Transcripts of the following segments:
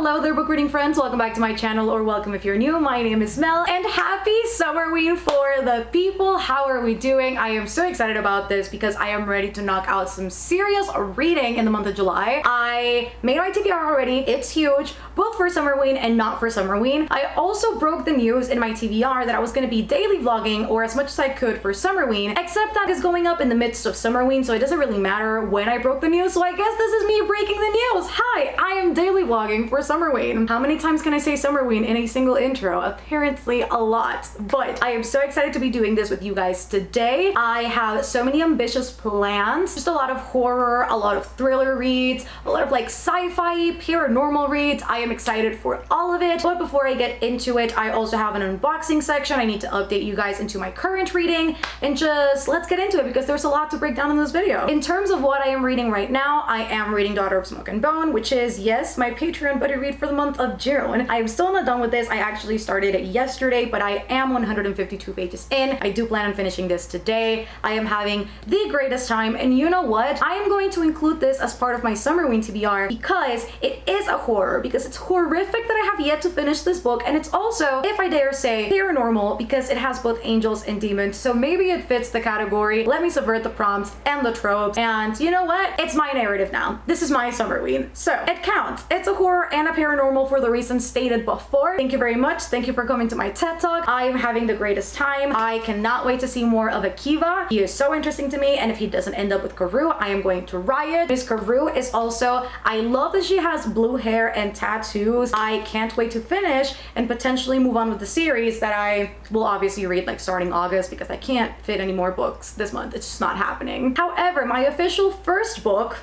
Hello there, book reading friends. Welcome back to my channel, or welcome if you're new. My name is Mel, and happy summerween for the people. How are we doing? I am so excited about this because I am ready to knock out some serious reading in the month of July. I made my TBR already. It's huge, both for summerween and not for summerween. I also broke the news in my TBR that I was going to be daily vlogging, or as much as I could, for summerween, except that is going up in the midst of summerween, so it doesn't really matter when I broke the news. So I guess this is me breaking the news. Hi, I am daily vlogging for summerween. How many times can I say summerween in a single intro? Apparently a lot. But I am so excited to be doing this with you guys today. I have so many ambitious plans. Just a lot of horror, a lot of thriller reads, a lot of like sci-fi, paranormal reads. I am excited for all of it. But before I get into it, I also have an unboxing section. I need to update you guys into my current reading, and just let's get into it because there's a lot to break down in this video. In terms of what I am reading right now, I am reading Daughter of Smoke and Bone, which is, yes, my Patreon buddy read for the month of June. I am still not done with this. I actually started it yesterday, but I am 152 pages in. I do plan on finishing this today. I am having the greatest time, and you know what? I am going to include this as part of my summerween TBR because it is a horror, because it's horrific that I have yet to finish this book, and it's also, if I dare say, paranormal because it has both angels and demons, so maybe it fits the category. Let me subvert the prompts and the tropes, and you know what? It's my narrative now. This is my summerween, so it counts. It's a horror and a paranormal for the reasons stated before. Thank you very much. Thank you for coming to my TED Talk. I am having the greatest time. I cannot wait to see more of Akiva. He is so interesting to me, and if he doesn't end up with Karoo, I am going to riot. Miss Karoo is also, I love that she has blue hair and tattoos. I can't wait to finish and potentially move on with the series that I will obviously read like starting August, because I can't fit any more books this month. It's just not happening. However, my official first book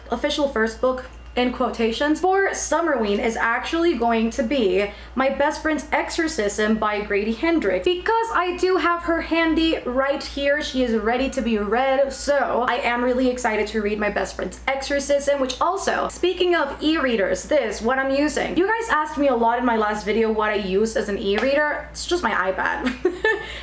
in quotations for summerween is actually going to be My Best Friend's Exorcism by Grady Hendrix, because I do have her handy right here. She is ready to be read, so I am really excited to read My Best Friend's Exorcism, which also, speaking of e-readers, this, what I'm using. You guys asked me a lot in my last video what I use as an e-reader. It's just my iPad.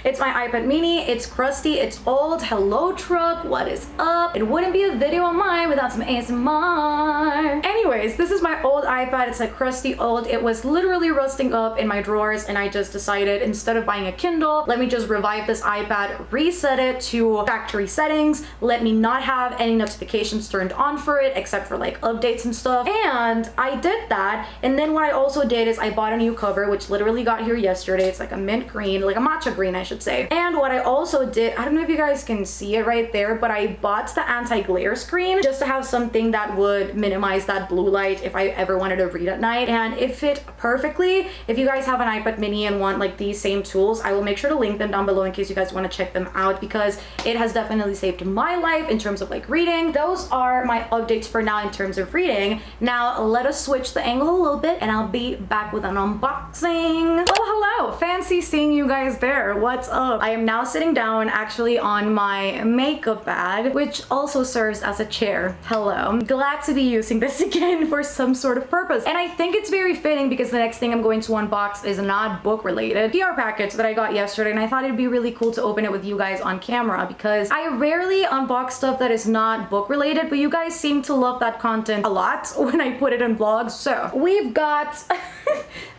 It's my iPad mini. It's crusty, it's old. Hello truck, what is up? It wouldn't be a video on mine without some ASMR. Anyways, this is my old iPad. It's like crusty old. It was literally rusting up in my drawers, and I just decided, instead of buying a Kindle, let me just revive this iPad, reset it to factory settings, let me not have any notifications turned on for it except for like updates and stuff. And I did that, and then what I also did is I bought a new cover, which literally got here yesterday. It's like a mint green, like a matcha green I should say. And what I also did, I don't know if you guys can see it right there, but I bought the anti-glare screen just to have something that would minimize that blue light if I ever wanted to read at night, and it fit perfectly. If you guys have an iPad mini and want like these same tools, I will make sure to link them down below in case you guys want to check them out, because it has definitely saved my life in terms of like reading. Those are my updates for now in terms of reading. Now let us switch the angle a little bit, and I'll be back with an unboxing. Well, hello, fancy seeing you guys there. What's up? I am now sitting down actually on my makeup bag, which also serves as a chair. Hello. I'm glad to be using this again for some sort of purpose, and I think it's very fitting because the next thing I'm going to unbox is not book related. PR package that I got yesterday, and I thought it'd be really cool to open it with you guys on camera because I rarely unbox stuff that is not book related, but you guys seem to love that content a lot when I put it in vlogs. So we've got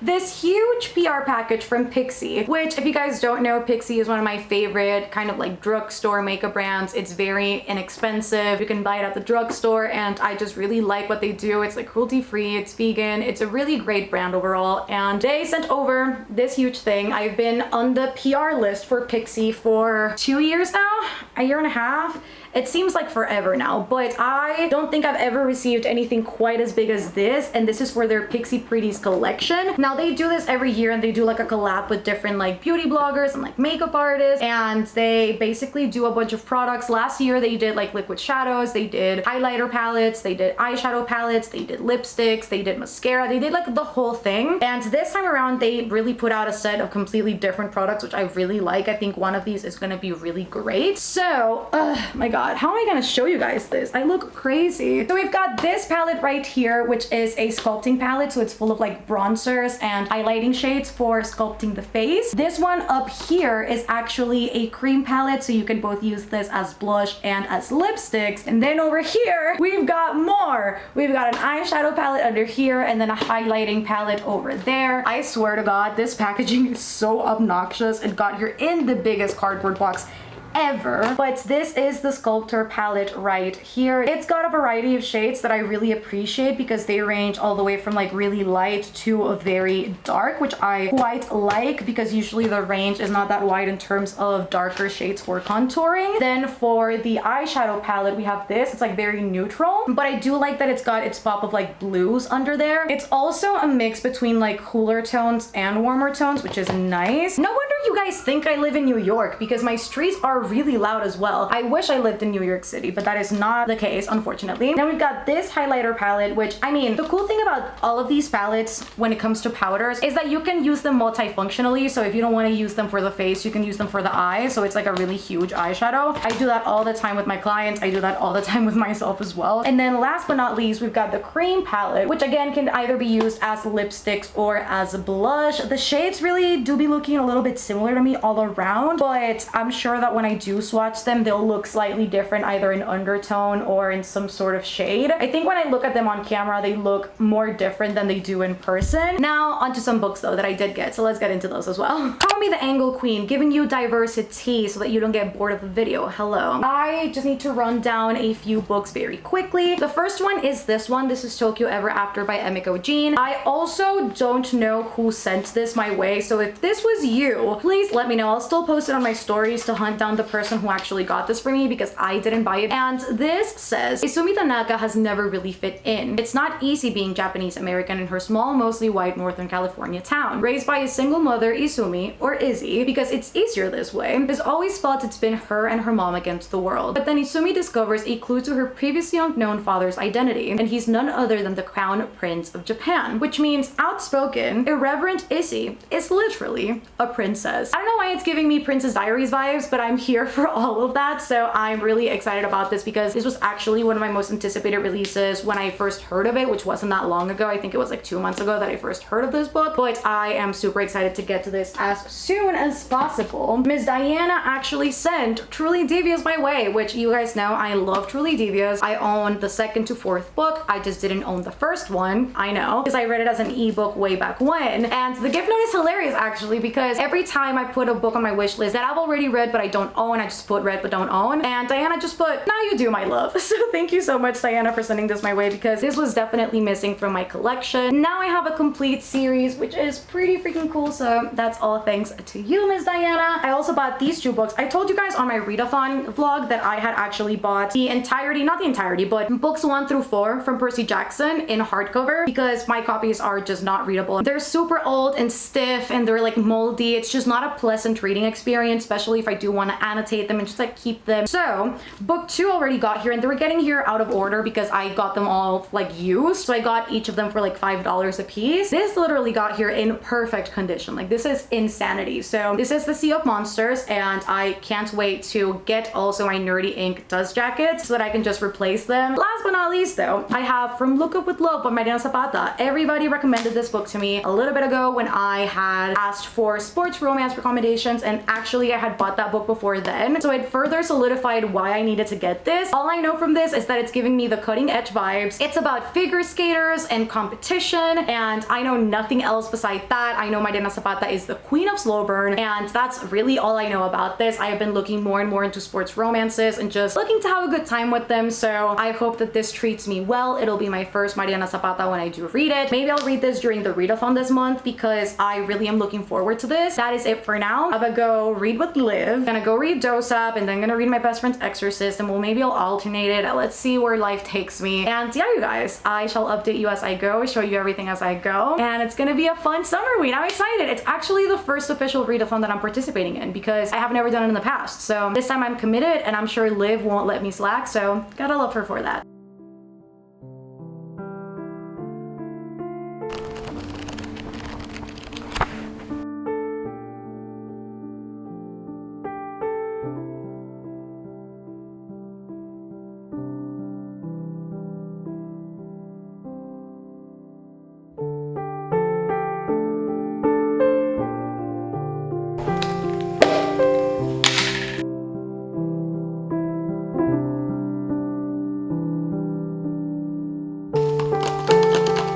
this huge PR package from Pixie, which, if you guys don't know, Pixie is one of my favorite kind of like drugstore makeup brands. It's very inexpensive. You can buy it at the drugstore, and I just really like what they do. It's like cruelty-free, it's vegan, it's a really great brand overall, and they sent over this huge thing. I've been on the PR list for Pixie for 2 years now, a year and a half. It seems like forever now, but I don't think I've ever received anything quite as big as this, and this is for their Pixie Pretties collection. Now they do this every year, and they do like a collab with different like beauty bloggers and like makeup artists, and they basically do a bunch of products. Last year they did like liquid shadows, they did highlighter palettes, they did eyeshadow palettes, they did lipsticks, they did mascara, they did like the whole thing. And this time around they really put out a set of completely different products, which I really like. I think one of these is gonna be really great. So, my god, how am I gonna show you guys this? I look crazy. So we've got this palette right here, which is a sculpting palette, so it's full of like bronzers and highlighting shades for sculpting the face. This one up here is actually a cream palette, so you can both use this as blush and as lipsticks. And then over here, we've got more. We've got an eyeshadow palette under here and then a highlighting palette over there. I swear to God, this packaging is so obnoxious. It got here in the biggest cardboard box ever. But this is the Sculptor palette right here. It's got a variety of shades that I really appreciate because they range all the way from like really light to a very dark, which I quite like because usually the range is not that wide in terms of darker shades for contouring. Then for the eyeshadow palette, we have this. It's like very neutral, but I do like that it's got its pop of like blues under there. It's also a mix between like cooler tones and warmer tones, which is nice. No wonder you guys think I live in New York because my streets are really loud as well. I wish I lived in New York City, but that is not the case, unfortunately. Then we've got this highlighter palette, which, I mean, the cool thing about all of these palettes when it comes to powders is that you can use them multifunctionally. So if you don't want to use them for the face, you can use them for the eyes. So it's like a really huge eyeshadow. I do that all the time with my clients. I do that all the time with myself as well. And then last but not least, we've got the cream palette, which again can either be used as lipsticks or as a blush. The shades really do be looking a little bit similar to me all around, but I'm sure that when I do swatch them, they'll look slightly different either in undertone or in some sort of shade. I think when I look at them on camera, they look more different than they do in person. Now onto some books though that I did get, so let's get into those as well. Call me the Angle Queen, giving you diversity so that you don't get bored of the video. Hello. I just need to run down a few books very quickly. The first one is this one. This is Tokyo Ever After by Emiko Jean. I also don't know who sent this my way, so if this was you, please let me know. I'll still post it on my stories to hunt down the person who actually got this for me because I didn't buy it. And this says, Izumi Tanaka has never really fit in. It's not easy being Japanese American in her small, mostly white Northern California town. Raised by a single mother, Izumi, or Izzy, because it's easier this way, has always felt it's been her and her mom against the world. But then Izumi discovers a clue to her previously unknown father's identity, and he's none other than the Crown Prince of Japan, which means outspoken, irreverent Izzy is literally a princess. I don't know why it's giving me Princess Diaries vibes, but I'm here for all of that. So I'm really excited about this because this was actually one of my most anticipated releases when I first heard of it, which wasn't that long ago. I think it was like 2 months ago that I first heard of this book, but I am super excited to get to this as soon as possible. Ms. Diana actually sent Truly Devious my way, which you guys know I love Truly Devious. I own the second to fourth book. I just didn't own the first one. I know, because I read it as an ebook way back when. And the gift note is hilarious actually because every time I put a book on my wish list that I've already read but I don't own, I just put read but don't own, and Diana just put, now you do, my love. So thank you so much, Diana, for sending this my way because this was definitely missing from my collection. Now I have a complete series, which is pretty freaking cool, so that's all thanks to you, Miss Diana. I also bought these two books. I told you guys on my readathon vlog that I had actually bought the entirety, not the entirety, but books 1 through 4 from Percy Jackson in hardcover because my copies are just not readable. They're super old and stiff and they're like moldy. It's just not a pleasant reading experience, especially if I do want to annotate them and just like keep them. So book 2 already got here and they were getting here out of order because I got them all like used. So I got each of them for like $5 a piece. This literally got here in perfect condition. Like this is insanity. So this is the Sea of Monsters and I can't wait to get also my Nerdy Ink dust jackets so that I can just replace them. Last but not least though, I have From Look Up With Love by Mariana Zapata. Everybody recommended this book to me a little bit ago when I had asked for sports romance recommendations, and actually I had bought that book before then. So it further solidified why I needed to get this. All I know from this is that it's giving me the cutting edge vibes. It's about figure skaters and competition, and I know nothing else beside that. I know Mariana Zapata is the queen of slow burn, and that's really all I know about this. I have been looking more and more into sports romances and just looking to have a good time with them, so I hope that this treats me well. It'll be my first Mariana Zapata when I do read it. Maybe I'll read this during the readathon this month because I really am looking forward to this. That is it for now. I'm gonna go read with Liv, gonna go read dosab, and then gonna read my best friend's Exorcist, and maybe I'll alternate it. Let's see where life takes me. And yeah, you guys, I shall update you as I go, show you everything as I go, and it's gonna be a fun summer week. I'm excited. It's actually the first official readathon that I'm participating in because I have never done it in the past. So this time I'm committed, and I'm sure Liv won't let me slack, so gotta love her for that.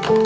Well,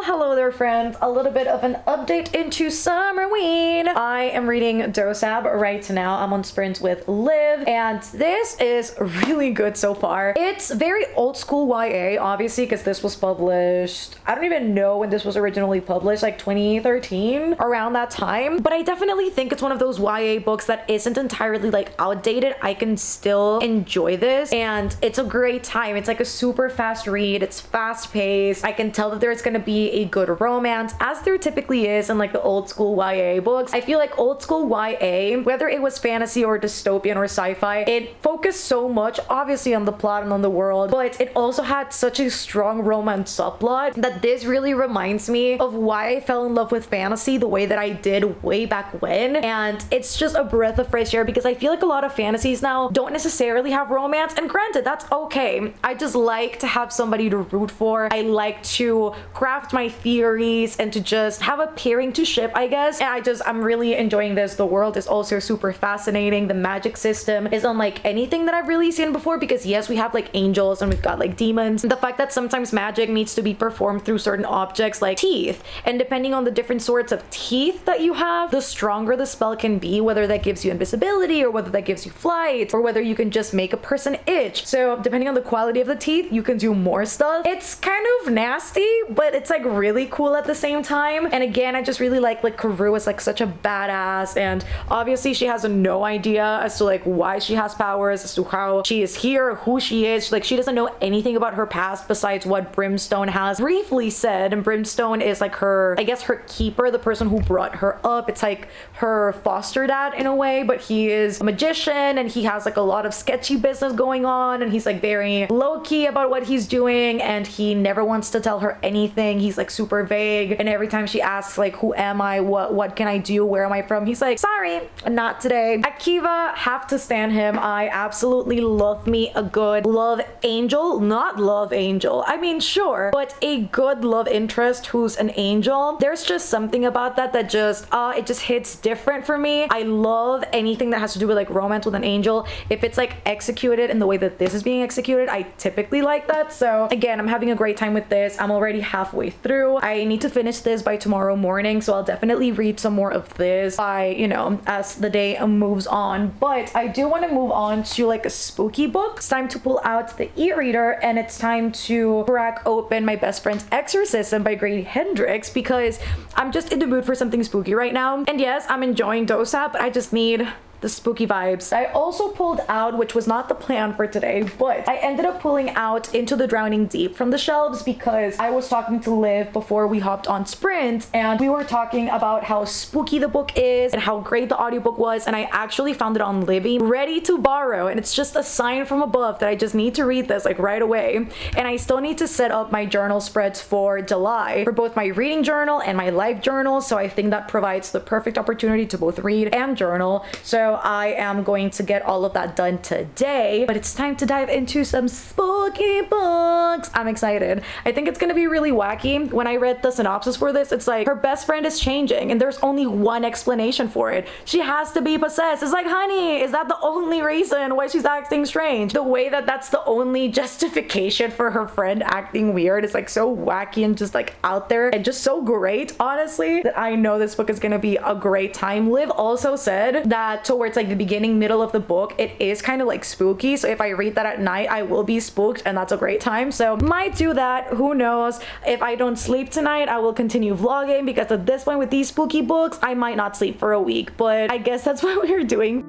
hello there friends, a little bit of an update into Summerween. I am reading Dosab right now. I'm on sprint with Liv, and this is really good so far. It's very old school YA, obviously, because this was published, I don't even know when this was originally published, like 2013, around that time. But I definitely think it's one of those YA books that isn't entirely like outdated. I can still enjoy this, and it's a great time. It's like a super fast read. It's fast paced. I can tell that there's gonna be a good romance, as there typically is in like the old school YA books. I feel like old school YA, whether it was fantasy or dystopian or sci-fi, it focused so much obviously on the plot and on the world, but it also had such a strong romance subplot that this really reminds me of why I fell in love with fantasy the way that I did way back when. And it's just a breath of fresh air, because I feel like a lot of fantasies now don't necessarily have romance, and granted, that's okay. I just like to have somebody to root for. I like to craft my theories and to just have a pairing to ship, I guess. And I'm really enjoying this. The world is also super fascinating. The magic system is unlike anything that I've really seen before, because yes, we have like angels and we've got like demons. The fact that sometimes magic needs to be performed through certain objects like teeth, and depending on the different sorts of teeth that you have, the stronger the spell can be, whether that gives you invisibility or whether that gives you flight or whether you can just make a person itch. So depending on the quality of the teeth, you can do more stuff. It's kind of nasty, but it's like really cool at the same time. And again, I just really like Karou is like such a badass, and obviously she has no idea as to like why she has powers, as to how she is here, who she is. Like, she doesn't know anything about her past besides what Brimstone has briefly said. And Brimstone is like her, I guess, her keeper, the person who brought her up. It's like her foster dad in a way, but he is a magician and he has like a lot of sketchy business going on, and he's like very low-key about what he's doing, and he never wants to tell her anything. He's like super vague, and every time she asks like, who am I, what can I do, where am I from, he's like, sorry, not today. Akiva, have to stand him. I absolutely love me a good love angel. Not love angel, I mean sure, but a good love interest who's an angel. There's just something about that just it just hits different for me. I love anything that has to do with like romance with an angel. If it's like executed in the way that this is being executed, I typically like that. So again, I'm having a great time with this. I'm already halfway through. I need to finish this by tomorrow morning, so I'll definitely read some more of this by, you know, as the day moves on. But I do want to move on to like a spooky book. It's time to pull out the e-reader, and it's time to crack open My Best Friend's Exorcism by Grady Hendrix, because I'm just in the mood for something spooky right now. And yes, I'm enjoying Dosab, but I just need the spooky vibes. I also pulled out, which was not the plan for today, but I ended up pulling out Into the Drowning Deep from the shelves, because I was talking to Liv before we hopped on sprint, and we were talking about how spooky the book is and how great the audiobook was, and I actually found it on Libby ready to borrow, and it's just a sign from above that I just need to read this like right away. And I still need to set up my journal spreads for July for both my reading journal and my life journal, so I think that provides the perfect opportunity to both read and journal. So I am going to get all of that done today, but it's time to dive into some spooky books. I'm excited. I think it's gonna be really wacky. When I read the synopsis for this, it's like her best friend is changing and there's only one explanation for it. She has to be possessed. It's like, honey, is that the only reason why she's acting strange? The way that that's the only justification for her friend acting weird is like so wacky and just like out there and just so great, honestly, that I know this book is gonna be a great time. Liv also said that towards like the beginning, middle of the book, it is kind of like spooky, so if I read that at night, I will be spooked, and that's a great time. So might do that, who knows. If I don't sleep tonight, I will continue vlogging, because at this point with these spooky books, I might not sleep for a week, but I guess that's what we're doing.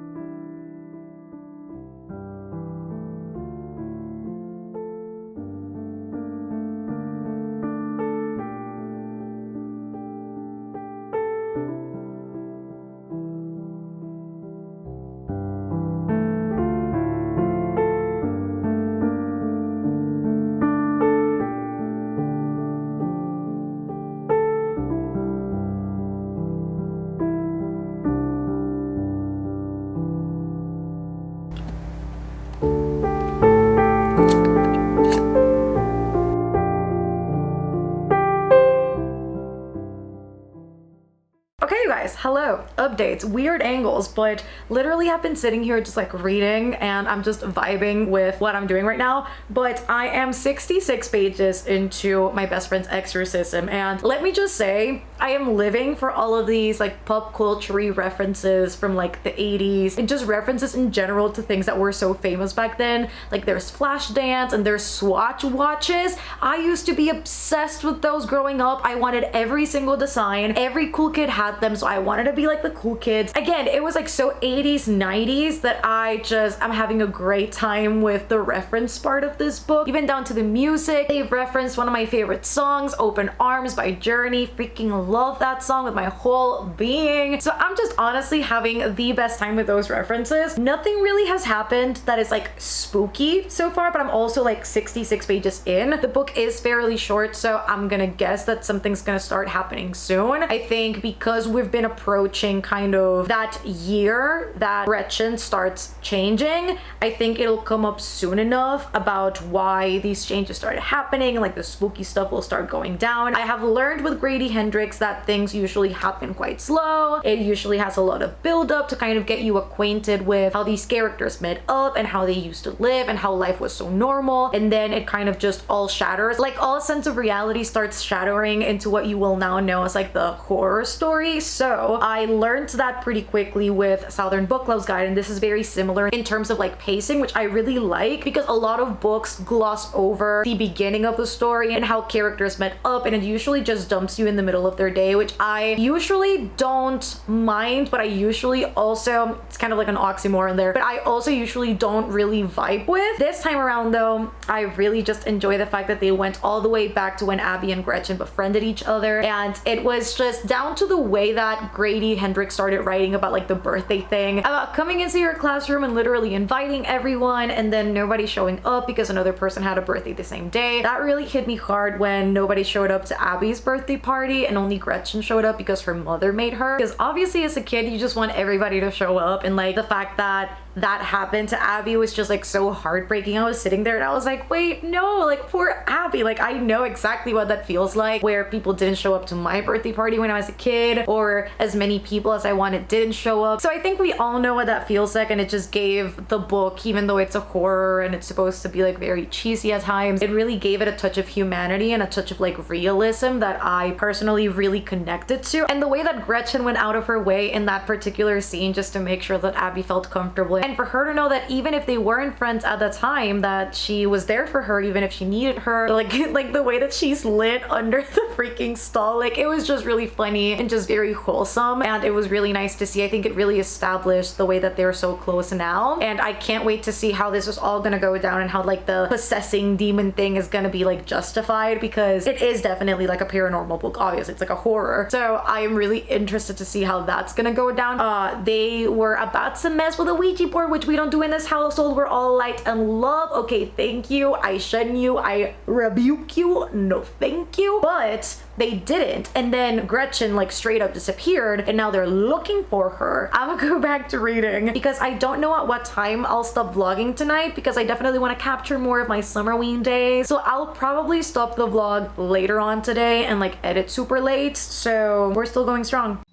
it's weird angles, but literally have been sitting here just like reading, and I'm just vibing with what I'm doing right now. But I am 66 pages into my best friend's exorcism, and let me just say, I am living for all of these like pop culture references from like the 80s and just references in general to things that were so famous back then. Like there's Flashdance and there's Swatch watches. I used to be obsessed with those growing up. I wanted every single design. Every cool kid had them, so I wanted to be like the cool kids. Again, it was like so 80s, 90s that I'm having a great time with the reference part of this book, even down to the music. They've referenced one of my favorite songs, Open Arms by Journey. Freaking love that song with my whole being. So I'm just honestly having the best time with those references. Nothing really has happened that is like spooky so far, but I'm also like 66 pages in. The book is fairly short, so I'm gonna guess that something's gonna start happening soon. I think because we've been approaching kind of that year that Gretchen starts changing, I think it'll come up soon enough about why these changes started happening and like the spooky stuff will start going down. I have learned with Grady Hendrix that things usually happen quite slow. It usually has a lot of build up to kind of get you acquainted with how these characters met up and how they used to live and how life was so normal, and then it kind of just all shatters. Like all sense of reality starts shattering into what you will now know as like the horror story. So I learned that pretty quickly with Southern Book Club's Guide, and this is very similar in terms of like pacing, which I really like because a lot of books gloss over the beginning of the story and how characters met up, and it usually just dumps you in the middle of their day, which I usually don't mind, but I usually also, it's kind of like an oxymoron there, but I also usually don't really vibe with. This time around though, I really just enjoy the fact that they went all the way back to when Abby and Gretchen befriended each other, and it was just down to the way that Grady Hendrix started writing about like the birthday thing, about coming into your classroom and literally inviting everyone and then nobody showing up because another person had a birthday the same day. That really hit me hard when nobody showed up to Abby's birthday party and only Gretchen showed up because her mother made her, because obviously as a kid you just want everybody to show up, and like the fact that that happened to Abby was just like so heartbreaking. I was sitting there and I was like, wait, no, like poor Abby. Like I know exactly what that feels like, where people didn't show up to my birthday party when I was a kid, or as many people as I wanted didn't show up. So I think we all know what that feels like, and it just gave the book, even though it's a horror and it's supposed to be like very cheesy at times, it really gave it a touch of humanity and a touch of like realism that I personally really connected to. And the way that Gretchen went out of her way in that particular scene just to make sure that Abby felt comfortable, and for her to know that even if they weren't friends at the time, that she was there for her even if she needed her. Like the way that she's lit under the freaking stall, like it was just really funny and just very wholesome, and it was really nice to see. I think it really established the way that they're so close now, and I can't wait to see how this is all gonna go down and how like the possessing demon thing is gonna be like justified, because it is definitely like a paranormal book. Obviously it's like a horror, so I am really interested to see how that's gonna go down. They were about to mess with a Ouija board, which we don't do in this household. We're all light and love. Okay, thank you. I shun you. I rebuke you. No thank you. But they didn't, and then Gretchen like straight up disappeared, and now they're looking for her. I'm gonna go back to reading because I don't know at what time I'll stop vlogging tonight, because I definitely want to capture more of my summerween days. So I'll probably stop the vlog later on today and like edit super late, so we're still going strong.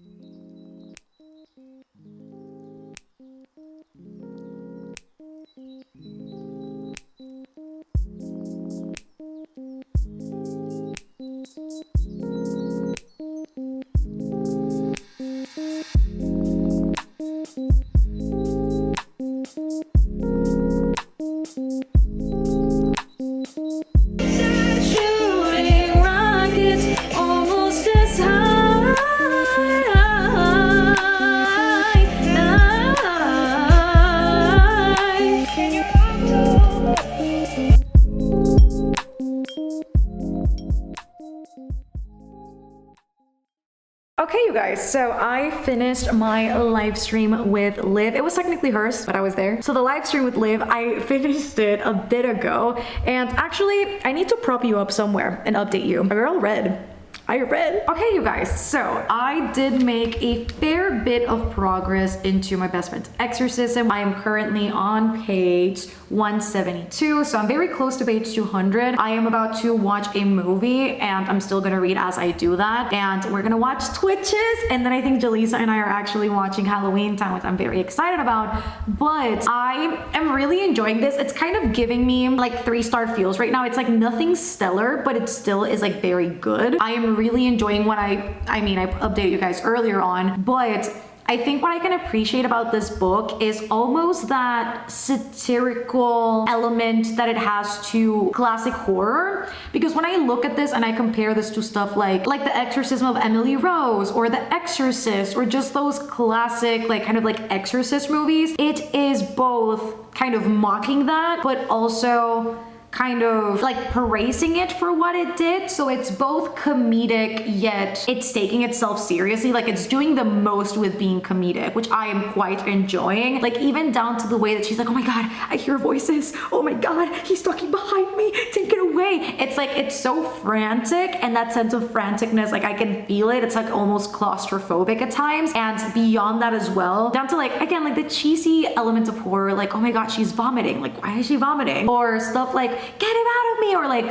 Okay, you guys, so I finished my live stream with Liv. It was technically hers, but I was there. So the live stream with Liv, I finished it a bit ago, and actually I need to prop you up somewhere and update you. A girl read. I read. Okay, you guys, so I did make a fair bit of progress into my best friend's exorcism. I am currently on page 172, so I'm very close to page 200. I am about to watch a movie and I'm still gonna read as I do that. And we're gonna watch Twitches, and then I think Jaleesa and I are actually watching Halloween Town, which I'm very excited about. But I am really enjoying this. It's kind of giving me like 3-star feels right now. It's like nothing stellar, but it still is like very good. I am really enjoying what I mean, I updated you guys earlier on, but I think what I can appreciate about this book is almost that satirical element that it has to classic horror. Because when I look at this and I compare this to stuff like The Exorcism of Emily Rose or The Exorcist or just those classic like kind of like Exorcist movies, it is both kind of mocking that, but also kind of like praising it for what it did. So it's both comedic, yet it's taking itself seriously. Like it's doing the most with being comedic, which I am quite enjoying. Like even down to the way that she's like, oh my God, I hear voices. Oh my God, he's talking behind me. Take it away. It's like, it's so frantic, and that sense of franticness, like I can feel it. It's like almost claustrophobic at times. And beyond that as well, down to like, again, like the cheesy elements of horror, like, oh my God, she's vomiting. Like, why is she vomiting? Or stuff like, get him out of me, or like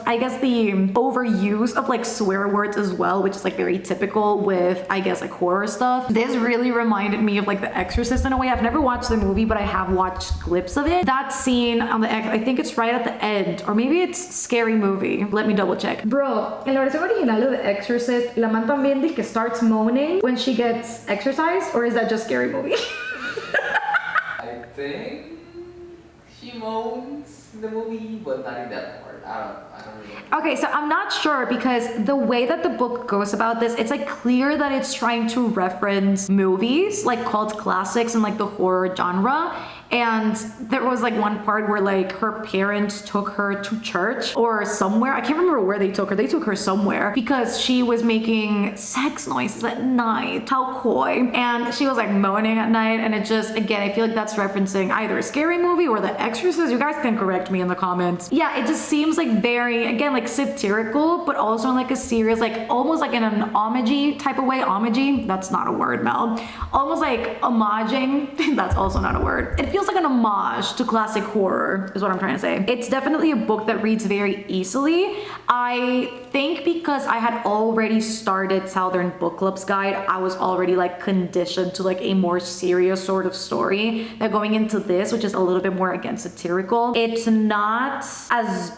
I guess the overuse of like swear words as well, which is like very typical with, I guess, like horror stuff. This really reminded me of like The Exorcist in a way. I've never watched the movie, but I have watched clips of it. That scene on I think it's right at the end, or maybe it's Scary Movie. Let me double check. Bro, en la versión original of The Exorcist, la man también dice que starts moaning when she gets exorcised, or is that just Scary Movie? I think she moans in the movie, but not in that part. I don't really know. Okay, so I'm not sure, because the way that the book goes about this, it's like clear that it's trying to reference movies, like cult classics and like the horror genre. And there was like one part where like her parents took her to church or somewhere. I can't remember where they took her. They took her somewhere because she was making sex noises at night. How coy. And she was like moaning at night. And it just, again, I feel like that's referencing either a Scary Movie or The Exorcist. You guys can correct me in the comments. Yeah, it just seems like very, again, like satirical, but also in like a serious, like almost like in an homage type of way. Homage, that's not a word, Mel. Almost like homaging, that's also not a word. It feels like an homage to classic horror is what I'm trying to say. It's definitely a book that reads very easily. I think because I had already started Southern Book Club's guide, I was already like conditioned to like a more serious sort of story. That going into this, which is a little bit more, again, satirical, it's not as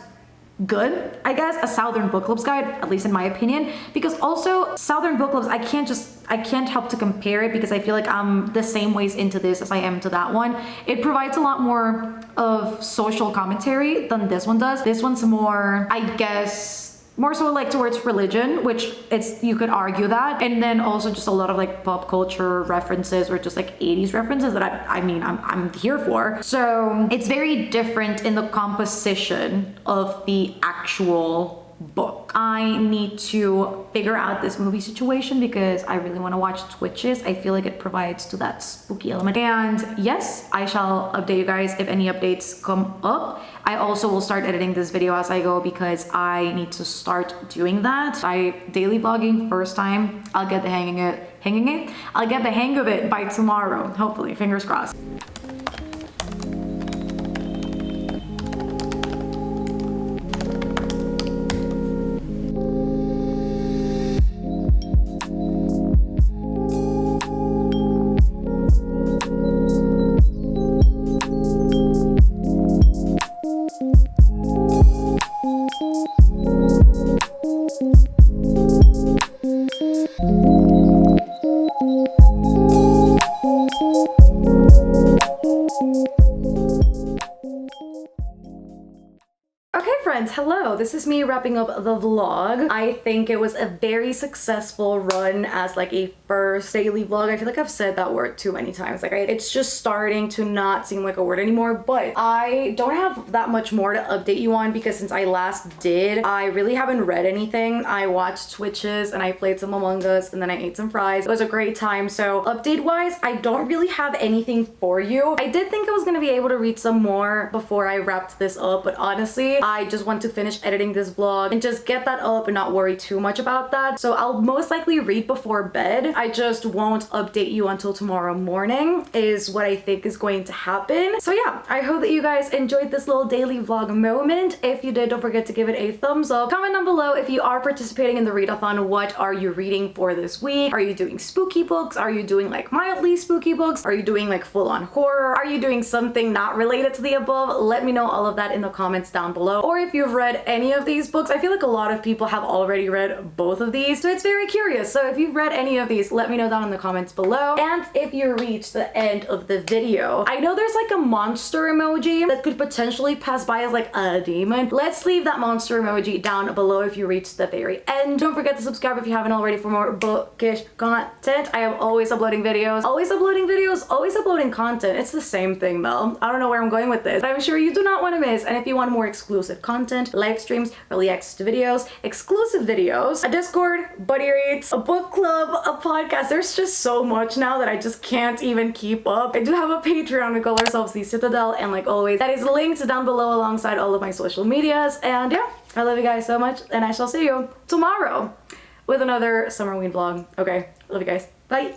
good, I guess, a Southern Book Club's guide, at least in my opinion, because also Southern Book Clubs, I can't help to compare it because I feel like I'm the same ways into this as I am to that one. It provides a lot more of social commentary than this one does. This one's more, I guess, more so like towards religion, which you could argue that, and then also just a lot of like pop culture references or just like 80s references that I'm here for. So it's very different in the composition of the actual book. I need to figure out this movie situation because I really want to watch Twitches. I feel like it provides to that spooky element. And yes, I shall update you guys if any updates come up. I also will start editing this video as I go because I need to start doing that. Daily vlogging first time. I'll get the hang of it. I'll get the hang of it by tomorrow, hopefully, fingers crossed. Hello, this is me wrapping up the vlog. I think it was a very successful run as like a first daily vlog. I feel like I've said that word too many times. Like it's just starting to not seem like a word anymore, but I don't have that much more to update you on because since I last did, I really haven't read anything. I watched Twitches and I played some Among Us and then I ate some fries. It was a great time. So update wise, I don't really have anything for you. I did think I was gonna be able to read some more before I wrapped this up, but honestly, I just want want to finish editing this vlog and just get that up and not worry too much about that. So I'll most likely read before bed. I just won't update you until tomorrow morning is what I think is going to happen. So yeah, I hope that you guys enjoyed this little daily vlog moment. If you did, don't forget to give it a thumbs up. Comment down below if you are participating in the readathon. What are you reading for this week? Are you doing spooky books? Are you doing like mildly spooky books? Are you doing like full-on horror? Are you doing something not related to the above? Let me know all of that in the comments down below. Or if you've read any of these books, I feel like a lot of people have already read both of these, so it's very curious. So if you've read any of these, let me know down in the comments below. And if you reach the end of the video, I know there's like a monster emoji that could potentially pass by as like a demon. Let's leave that monster emoji down below if you reach the very end. Don't forget to subscribe if you haven't already for more bookish content. I am always uploading videos, always uploading content. It's the same thing though. I don't know where I'm going with this, but I'm sure you do not want to miss. And if you want more exclusive content, live streams, early access to videos, exclusive videos, a Discord, buddy reads, a book club, a podcast, there's just so much now that I just can't even keep up. I do have a Patreon. We call ourselves the Citadel, and like always, that is linked down below alongside all of my social medias. And yeah, I love you guys so much, and I shall see you tomorrow with another Summerween vlog. Okay, love you guys. Bye.